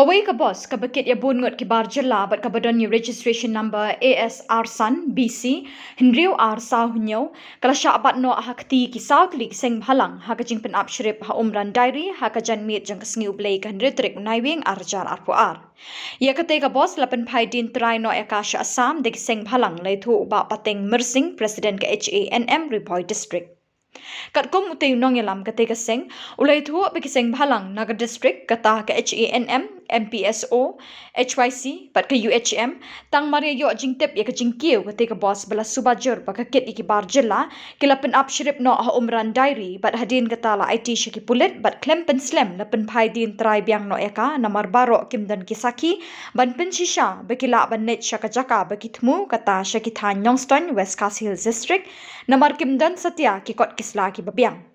Kawai ka boss ka bakit ya bun ngot ki bar Jylla bat ka badon ni registration number ASR Sun BC Hinriu R sa hunyo kala sha bat no ha kti ki sa klik seng halang ha ka jing pen up shrip ha umran diary ha ka jan mit jang kasngi ublei kan retrik naiwing arjar arpuar ya kate ka boss lapen phai din trai no akash Assam de seng halang lai thu ba pateng mersing president ka HANM Ripoy district kat kom utay nong yalam kate ka seng ulay thu be ki seng halang naga district kata ka HANM MPSO HYC pat ka UHM tang maria yo jingtep ya ka jingkiu kate ka boss bala subajur ba ka kit iki bar Jylla kilapen up shrip no ha umran diary bat hadin kata la IT shaki pulit bat klempen slam lapen phai din trai biang no eka namar baro kimdan kisaki ban pen shisha bekila ban net shaka jaka bekithmu kata shaki tha Nongstoiñ West Castle Hills district namar kimdan satya ki kot kisla ki babiang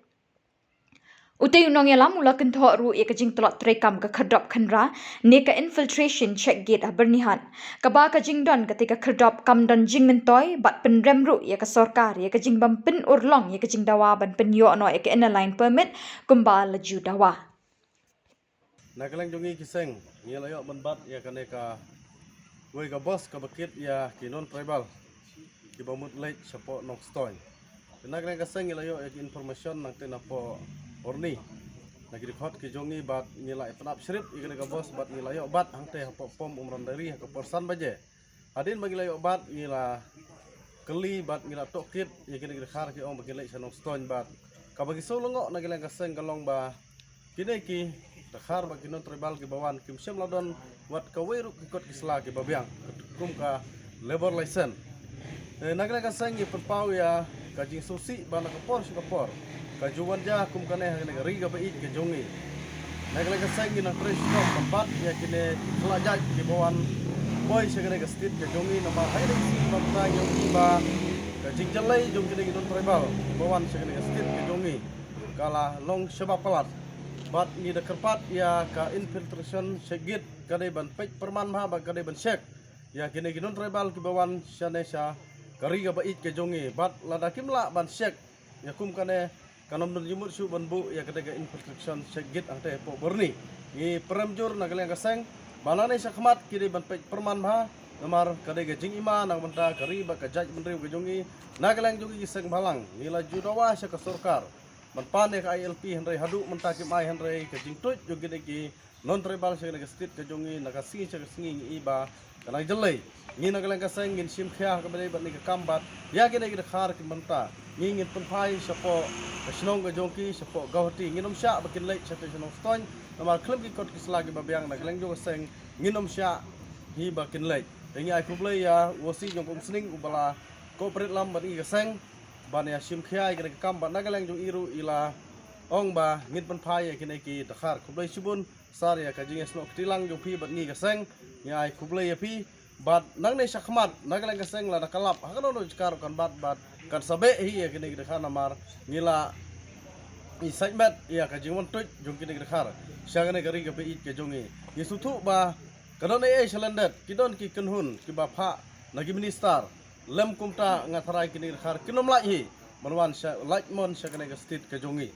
Utay unong yalam ula kentho ru ya kajing telot trekam ka kherdop khanra ne ka infiltration check gate bernihan kaba ka jingdon ketika kherdop kam don jing mentoy bat penrem ru ya ka sorkar ya kajing bam pen urlong ya kajing dawa ban penyo no ya ka inline permit kumba laju dawa Nakalang jongi kiseng ngelayo menbat ya kaneka gue ka bos ka bakit ya kinon tribal ki bamut late sapo Nongstoiñ nakalang kaseng ngelayo ya information nang tenapo orni nagri khot ki jongi bat nilai penap shrip ikene ka bos bat nilayo bat hangte hapo pom umran dari ka persan baje adin magilayo bat ngila keli bat ngila tokit ikene ki khar ki ong bagilai sanong Nongstoiñ bat ka bagi solongo nagilang kaseng kalong ba kine ki khar ba kinon tribal ki bawan kim sem ladon wat ka weru ki kot kisla ki babiang kum ka labor license nagilang kaseng ki perpau ya kajing susi bana ka por por kajuan ja kum kane hangane riga ba it ke jongi nagle ka sangi na fresh no tempat ya kine kelajaj ke bawan boy segene ka stit ke jongi nama haide si bangta yang ba ka jingjallai jong kine non tribal bawan segene ka stit ke jongi kala long sebab pelat bat ni de kerpat ya ka infiltration segit kade ban pej perman ma ba kade ban sek ya kine non tribal ke bawan shanesha kariga ba it ke jongi bat lada kimla ban sek ya kum kane kanom nun jumur su banbu ya ketika infiltration segit ante po borni ni peramjur nagalang kaseng banane sakmat kiri ban perman ma namar kadega jing ima nang menta kari ba kajaj menriu ke jongi nagalang jongi kiseng balang nila judawa sa ka sorkar man pande ka ILP henry hadu menta ki mai henry ke jing tut jogi deki non tribal sa ka stit ke jongi nakasi sa singi iba kanang jelai ni nagalang kaseng ngin sim khia ka bale ban ni ka kambat ya kene ki khar ki menta ngin penpai sapo Shillong ke jongki sapo gauhti nginom sya bakin lek sate Nongstoiñ namar klem ki kot kislagi babiang naglang jo seng nginom sya hi bakin lek dengi ai kublai ya wosi jong kum sning ubala corporate lam bani ka seng ban ya sim khia ke kam ban naglang jo iru ila ong ba ngin penpai ya kine ki dakhar kublai subun sar ya kajing esno ktilang jo phi bani ka seng ya ai kublai ya phi bat nang ne sakmat naglang ka seng la dakalap hakano no skar kan bat kan sabe hi ya kini kita namar ngila isaimet ya ka jingwon tuj jong kini kita khar syagane kari ka peit ke jongi yesuthu ba kadon ai salandet kidon ki kenhun ki ba pha nagi minister lem kumta ngatharai kini khar kinom lai hi manwan sya like mon syagane ka stit ke jongi